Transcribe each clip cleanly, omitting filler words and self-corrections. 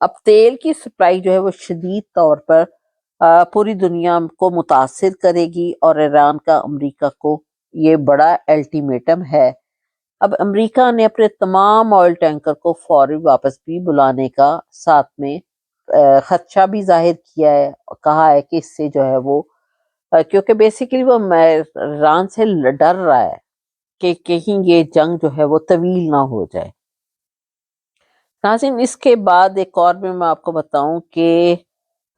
اب تیل کی سپلائی جو ہے وہ شدید طور پر پوری دنیا کو متاثر کرے گی، اور ایران کا امریکہ کو یہ بڑا الٹیمیٹم ہے۔ اب امریکہ نے اپنے تمام آئل ٹینکر کو فوری واپس بھی بلانے کا ساتھ میں خدشہ بھی ظاہر کیا ہے، کہا ہے کہ اس سے جو ہے وہ کیونکہ بیسیکلی وہ ایران سے ڈر رہا ہے کہ کہیں یہ جنگ جو ہے وہ طویل نہ ہو جائے۔ ناظرین، اس کے بعد ایک اور بھی میں آپ کو بتاؤں کہ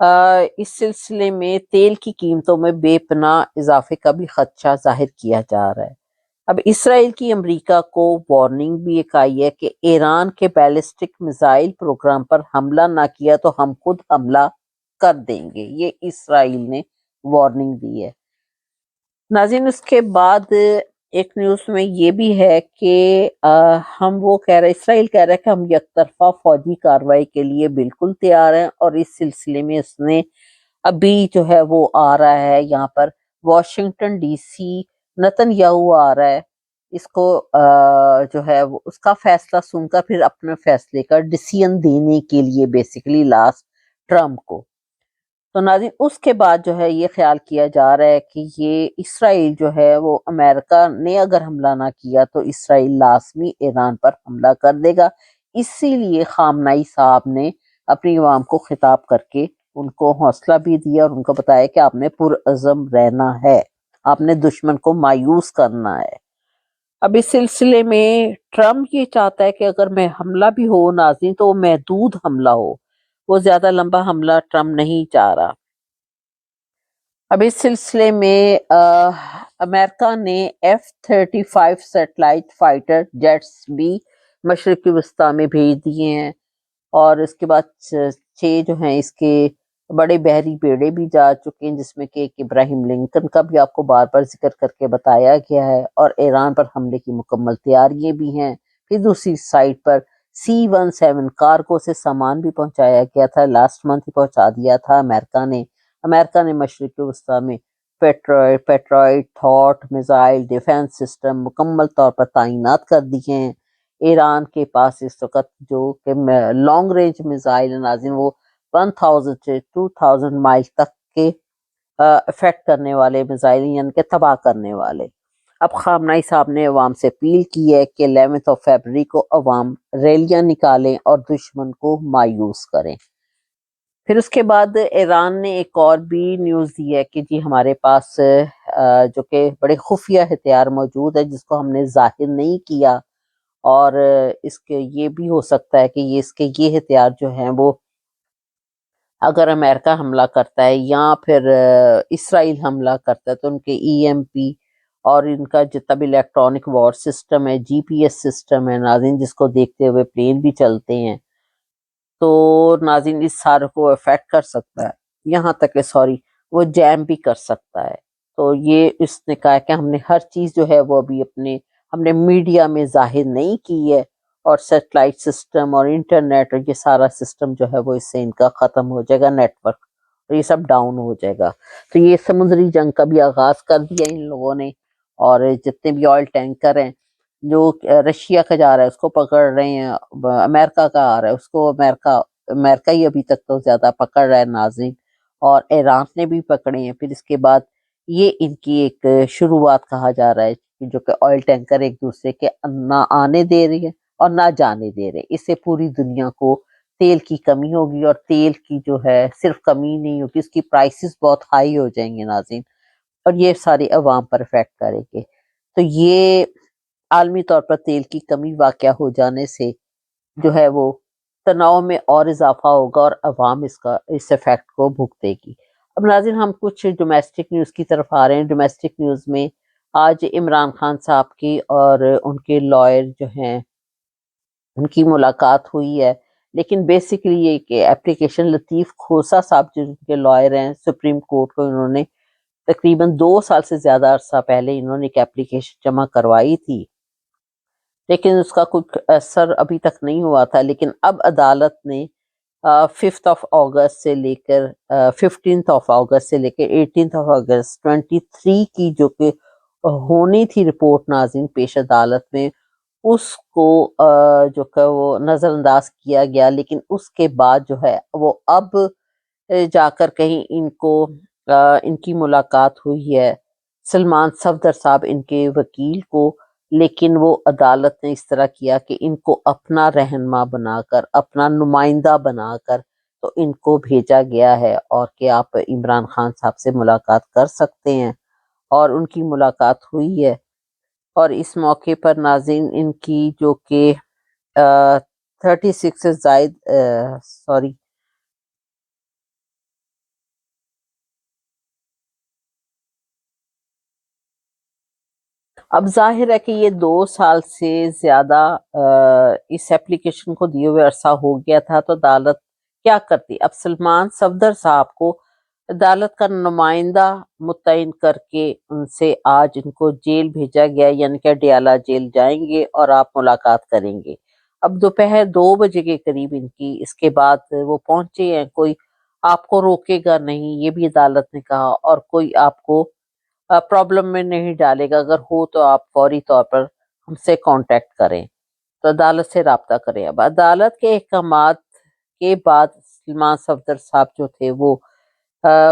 اس سلسلے میں تیل کی قیمتوں میں بے پناہ اضافے کا بھی خدشہ ظاہر کیا جا رہا ہے۔ اب اسرائیل کی امریکہ کو وارننگ بھی ایک آئی ہے کہ ایران کے بیلسٹک میزائل پروگرام پر حملہ نہ کیا تو ہم خود حملہ کر دیں گے، یہ اسرائیل نے وارننگ دی ہے۔ ناظرین، اس کے بعد ایک نیوز میں یہ بھی ہے کہ اسرائیل کہہ رہا ہے کہ ہم یک طرفہ فوجی کارروائی کے لیے بالکل تیار ہیں، اور اس سلسلے میں اس نے ابھی جو ہے وہ آ رہا ہے یہاں پر Washington D C, Netanyahu آ رہا ہے، اس کو جو ہے وہ اس کا فیصلہ سن کر پھر اپنے فیصلے کا ڈیسیژن دینے کے لیے بیسیکلی لاسٹ ٹرمپ کو۔ تو ناظرین، اس کے بعد جو ہے یہ خیال کیا جا رہا ہے کہ یہ اسرائیل جو ہے وہ امریکہ نے اگر حملہ نہ کیا تو اسرائیل لازمی ایران پر حملہ کر دے گا۔ اسی لیے خامنئی صاحب نے اپنی عوام کو خطاب کر کے ان کو حوصلہ بھی دیا اور ان کو بتایا کہ آپ نے پرعزم رہنا ہے، آپ نے دشمن کو مایوس کرنا ہے۔ اب اس سلسلے میں ٹرمپ یہ چاہتا ہے کہ اگر میں حملہ بھی ہو ناظرین تو وہ محدود حملہ ہو، وہ زیادہ لمبا حملہ ٹرمپ نہیں چاہ رہا۔ اب اس سلسلے میں امریکہ نے F-35 سیٹلائٹ فائٹر جیٹس بھی مشرقی وسطیٰ میں بھیج دیے ہیں، اور اس کے بعد 6 جو ہیں اس کے بڑے بحری بیڑے بھی جا چکے ہیں، جس میں کہ ایک ابراہیم لنکن کا بھی آپ کو بار بار ذکر کر کے بتایا گیا ہے، اور ایران پر حملے کی مکمل تیاریاں بھی ہیں۔ پھر دوسری سائٹ پر C-17 کارگو سے سامان بھی پہنچایا گیا تھا، لاسٹ منتھ ہی پہنچا دیا تھا امریکہ نے مشرقی وسطیٰ میں پیٹرائٹ تھاٹ میزائل ڈیفنس سسٹم مکمل طور پر تعینات کر دیے ہیں۔ ایران کے پاس اس وقت جو کہ لانگ رینج میزائل ناظرین وہ 1000 سے 2000 مائل تک کے افیکٹ کرنے والے میزائل، یعنی کہ تباہ کرنے والے۔ اب خامنئی صاحب نے عوام سے اپیل کی ہے کہ 11 فروری کو عوام ریلیاں نکالیں اور دشمن کو مایوس کریں۔ پھر اس کے بعد ایران نے ایک اور بھی نیوز دی ہے کہ جی ہمارے پاس جو کہ بڑے خفیہ ہتھیار موجود ہے جس کو ہم نے ظاہر نہیں کیا، اور اس کے یہ بھی ہو سکتا ہے کہ یہ ہتھیار جو ہیں وہ اگر امریکہ حملہ کرتا ہے یا پھر اسرائیل حملہ کرتا ہے تو ان کے EMP اور ان کا جتنا بھی الیکٹرانک وار سسٹم ہے، GPS سسٹم ہے ناظرین، جس کو دیکھتے ہوئے پلین بھی چلتے ہیں، تو ناظرین اس سارے کو افیکٹ کر سکتا ہے، یہاں تک کہ وہ جیم بھی کر سکتا ہے۔ تو یہ اس نے کہا کہ ہم نے ہر چیز جو ہے وہ ابھی ہم نے میڈیا میں ظاہر نہیں کی ہے، اور سیٹلائٹ سسٹم اور انٹرنیٹ اور یہ سارا سسٹم جو ہے وہ اس سے ان کا ختم ہو جائے گا، نیٹ ورک اور یہ سب ڈاؤن ہو جائے گا۔ تو یہ سمندری جنگ کا بھی آغاز کر دیا ان لوگوں نے، اور جتنے بھی آئل ٹینکر ہیں جو رشیا کا جا رہا ہے اس کو پکڑ رہے ہیں، امریکہ کا آ رہا ہے اس کو امریکہ ہی ابھی تک تو زیادہ پکڑ رہا ہے ناظرین، اور ایران نے بھی پکڑے ہیں۔ پھر اس کے بعد یہ ان کی ایک شروعات کہا جا رہا ہے جو کہ آئل ٹینکر ایک دوسرے کے نہ آنے دے رہی ہے اور نہ جانے دے رہے، اس سے پوری دنیا کو تیل کی کمی ہوگی، اور تیل کی جو ہے صرف کمی نہیں ہوگی، اس کی پرائسز بہت ہائی ہو جائیں گے ناظرین، اور یہ ساری عوام پر افیکٹ کرے گے۔ تو یہ عالمی طور پر تیل کی کمی واقع ہو جانے سے جو ہے وہ تناؤ میں اور اضافہ ہوگا، اور عوام اس افیکٹ کو بھگتے گی۔ اب ناظرین ہم کچھ ڈومیسٹک نیوز کی طرف آ رہے ہیں۔ ڈومیسٹک نیوز میں آج عمران خان صاحب کی اور ان کے لائر جو ہیں ان کی ملاقات ہوئی ہے، لیکن بیسیکلی یہ کہ اپلیکیشن لطیف کھوسہ صاحب جن کے لائر ہیں سپریم کورٹ کو، انہوں نے تقریباً 2 سال سے زیادہ عرصہ پہلے انہوں نے ایک اپلیکیشن جمع کروائی تھی، لیکن اس کا کچھ اثر ابھی تک نہیں ہوا تھا۔ لیکن اب عدالت نے 5 اگست سے لے کر 15 اگست سے لے کر 18 اگست 23 کی جو کہ ہونی تھی رپورٹ ناظرین پیش عدالت میں، اس کو جو کہ وہ نظر انداز کیا گیا، لیکن اس کے بعد جو ہے وہ اب جا کر کہیں ان کو ان کی ملاقات ہوئی ہے سلمان صفدر صاحب ان کے وکیل کو، لیکن وہ عدالت نے اس طرح کیا کہ ان کو اپنا رہنما بنا کر، اپنا نمائندہ بنا کر تو ان کو بھیجا گیا ہے، اور کہ آپ عمران خان صاحب سے ملاقات کر سکتے ہیں، اور ان کی ملاقات ہوئی ہے۔ اور اس موقع پر ناظرین ان کی جو کہ 36 سے زائد سوری اب ظاہر ہے کہ یہ 2 سال سے زیادہ اس ایپلیکیشن کو دیے ہوئے عرصہ ہو گیا تھا، تو عدالت کیا کرتی؟ اب سلمان صفدر صاحب کو عدالت کا نمائندہ متعین کر کے ان سے آج ان کو جیل بھیجا گیا، یعنی کہ ڈیالہ جیل جائیں گے اور آپ ملاقات کریں گے۔ اب دوپہر 2 بجے کے قریب ان کی، اس کے بعد وہ پہنچے ہیں، کوئی آپ کو روکے گا نہیں، یہ بھی عدالت نے کہا، اور کوئی آپ کو پرابلم میں نہیں ڈالے گا، اگر ہو تو آپ فوری طور پر ہم سے کانٹیکٹ کریں، تو عدالت سے رابطہ کریں۔ اب عدالت کے احکامات کے بعد سلمان صفدر صاحب جو تھے وہ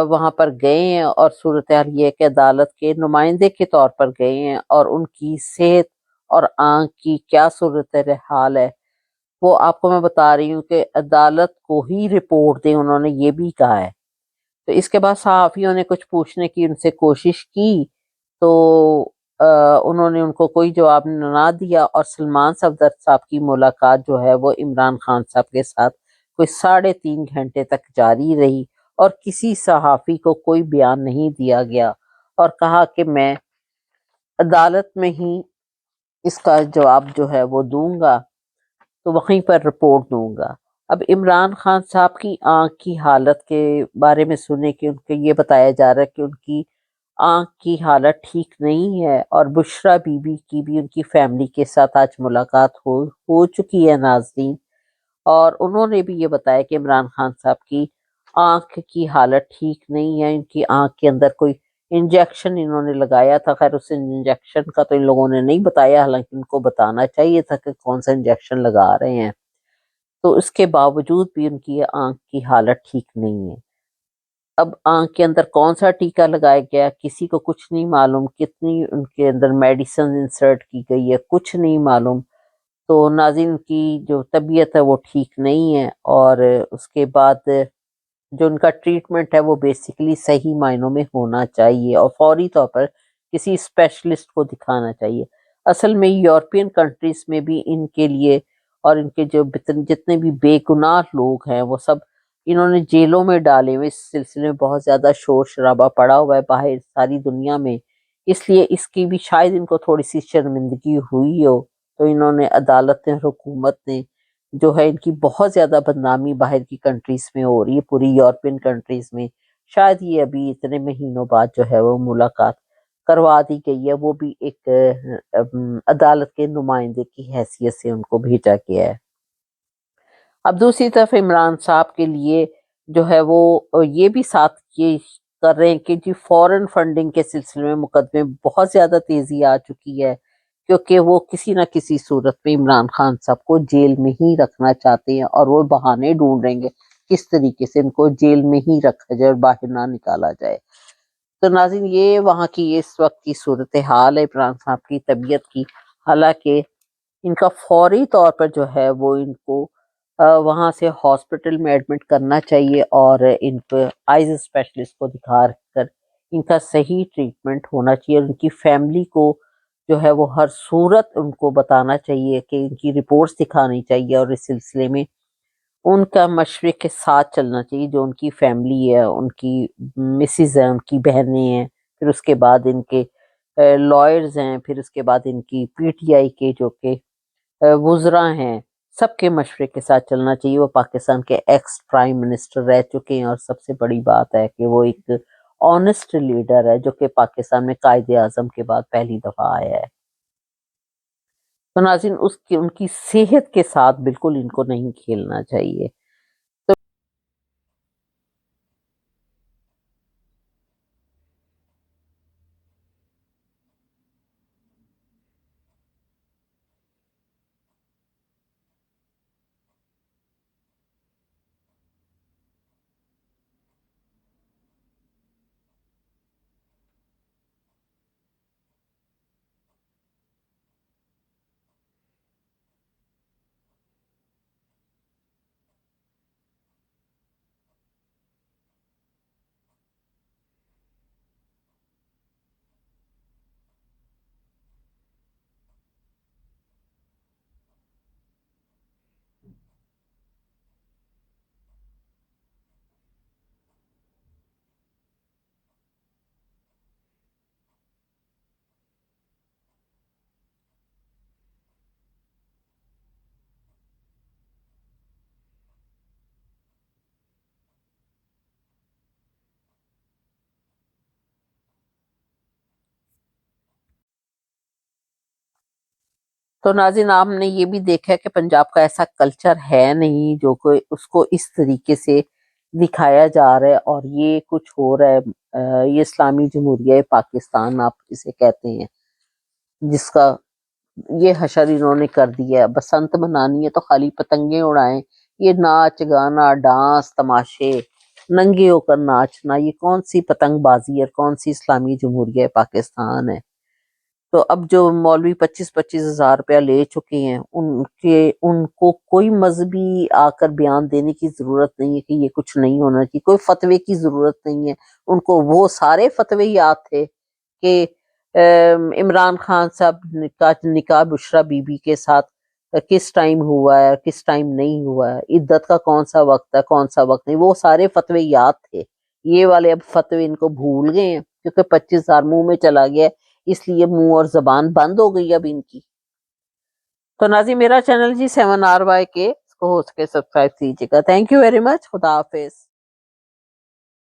وہاں پر گئے ہیں، اور صورتحال یہ ہے کہ عدالت کے نمائندے کے طور پر گئے ہیں، اور ان کی صحت اور آنکھ کی کیا صورتحال ہے وہ آپ کو میں بتا رہی ہوں کہ عدالت کو ہی رپورٹ دیں، انہوں نے یہ بھی کہا ہے۔ تو اس کے بعد صحافیوں نے کچھ پوچھنے کی ان سے کوشش کی، تو انہوں نے ان کو کوئی جواب نہ دیا، اور سلمان صفدر صاحب کی ملاقات جو ہے وہ عمران خان صاحب کے ساتھ کوئی 3.5 گھنٹے تک جاری رہی، اور کسی صحافی کو کوئی بیان نہیں دیا گیا، اور کہا کہ میں عدالت میں ہی اس کا جواب جو ہے وہ دوں گا، تو وہیں پر رپورٹ دوں گا۔ اب عمران خان صاحب کی آنکھ کی حالت کے بارے میں سنے کہ ان کے یہ بتایا جا رہا ہے کہ ان کی آنکھ کی حالت ٹھیک نہیں ہے، اور بشرا بی بی کی بھی ان کی فیملی کے ساتھ آج ملاقات ہو چکی ہے ناظرین، اور انہوں نے بھی یہ بتایا کہ عمران خان صاحب کی آنکھ کی حالت ٹھیک نہیں ہے، ان کی آنکھ کے اندر کوئی انجیکشن انہوں نے لگایا تھا، خیر اس انجیکشن کا تو ان لوگوں نے نہیں بتایا، حالانکہ ان کو بتانا چاہیے تھا کہ کون سا انجیکشن لگا رہے ہیں، تو اس کے باوجود بھی ان کی آنکھ کی حالت ٹھیک نہیں ہے۔ اب آنکھ کے اندر کون سا ٹیکا لگایا گیا کسی کو کچھ نہیں معلوم، کتنی ان کے اندر میڈیسن انسرٹ کی گئی ہے کچھ نہیں معلوم، تو ناظرین کی جو طبیعت ہے وہ ٹھیک نہیں ہے، اور اس کے بعد جو ان کا ٹریٹمنٹ ہے وہ بیسیکلی صحیح معنوں میں ہونا چاہیے، اور فوری طور پر کسی اسپیشلسٹ کو دکھانا چاہیے۔ اصل میں یورپین کنٹریز میں بھی ان کے لیے، اور ان کے جو جتنے بھی بے گناہ لوگ ہیں وہ سب انہوں نے جیلوں میں ڈالے ہوئے، اس سلسلے میں بہت زیادہ شور شرابہ پڑا ہوا ہے باہر ساری دنیا میں، اس لیے اس کی بھی شاید ان کو تھوڑی سی شرمندگی ہوئی ہو، تو انہوں نے عدالت نے، حکومت نے جو ہے ان کی بہت زیادہ بدنامی باہر کی کنٹریز میں ہو رہی ہے، پوری یورپین کنٹریز میں، شاید یہ ابھی اتنے مہینوں بعد جو ہے وہ ملاقات کروا دی گئی ہے، وہ بھی ایک عدالت کے نمائندے کی حیثیت سے ان کو بھیجا گیا ہے۔ اب دوسری طرف عمران صاحب کے لیے جو ہے وہ یہ بھی ساتھ یہ کر رہے ہیں کہ جی فورن فنڈنگ کے سلسلے میں مقدمے بہت زیادہ تیزی آ چکی ہے، کیونکہ وہ کسی نہ کسی صورت میں عمران خان صاحب کو جیل میں ہی رکھنا چاہتے ہیں، اور وہ بہانے ڈھونڈ رہیں گے کس طریقے سے ان کو جیل میں ہی رکھا جائے اور باہر نہ نکالا جائے۔ تو ناظرین یہ وہاں کی اس وقت کی صورتحال ہے عمران صاحب کی طبیعت کی، حالانکہ ان کا فوری طور پر جو ہے وہ ان کو وہاں سے ہاسپٹل میں ایڈمٹ کرنا چاہیے، اور ان پہ آئیز اسپیشلسٹ کو دکھا کر ان کا صحیح ٹریٹمنٹ ہونا چاہیے، اور ان کی فیملی کو جو ہے وہ ہر صورت ان کو بتانا چاہیے کہ ان کی رپورٹس دکھانی چاہیے، اور اس سلسلے میں ان کا مشورے کے ساتھ چلنا چاہیے، جو ان کی فیملی ہے، ان کی مسز ہیں، ان کی بہنیں ہیں، پھر اس کے بعد ان کے لائرز ہیں، پھر اس کے بعد ان کی پی ٹی آئی کے جو کہ وزراء ہیں، سب کے مشورے کے ساتھ چلنا چاہیے۔ وہ پاکستان کے ایکس پرائم منسٹر رہ چکے ہیں، اور سب سے بڑی بات ہے کہ وہ ایک آنےسٹ لیڈر ہے جو کہ پاکستان میں قائد اعظم کے بعد پہلی دفعہ آیا ہے۔ تو ناظرین ان کی صحت کے ساتھ بالکل ان کو نہیں کھیلنا چاہیے۔ تو ناظرین آپ نے یہ بھی دیکھا کہ پنجاب کا ایسا کلچر ہے نہیں جو کہ اس کو اس طریقے سے دکھایا جا رہا ہے، اور یہ کچھ ہو رہا ہے۔ یہ اسلامی جمہوریہ پاکستان آپ اسے کہتے ہیں، جس کا یہ حشر انہوں نے کر دیا ہے۔ بسنت منانی ہے تو خالی پتنگیں اڑائیں، یہ ناچ گانا ڈانس تماشے، ننگے ہو کر ناچنا، یہ کون سی پتنگ بازی ہے، کون سی اسلامی جمہوریہ پاکستان ہے؟ تو اب جو مولوی 25,000 روپیہ لے چکے ہیں، ان کو کوئی مذہبی آ کر بیان دینے کی ضرورت نہیں ہے کہ یہ کچھ نہیں ہونا چاہیے، کوئی فتوے کی ضرورت نہیں ہے۔ ان کو وہ سارے فتوے یاد تھے کہ عمران خان صاحب کا نکاح بشرا بی بی کے ساتھ کس ٹائم ہوا ہے، کس ٹائم نہیں ہوا ہے، عدت کا کون سا وقت ہے، کون سا وقت نہیں، وہ سارے فتوے یاد تھے۔ یہ والے اب فتوے ان کو بھول گئے ہیں کیونکہ 25,000 منہ میں چلا گیا ہے، اس لیے منہ اور زبان بند ہو گئی اب ان کی۔ تو ناظرین میرا چینل جی 7RYK، اس کو ہو سکے سبسکرائب کیجیے گا۔ تھینک یو ویری مچ، خدا حافظ۔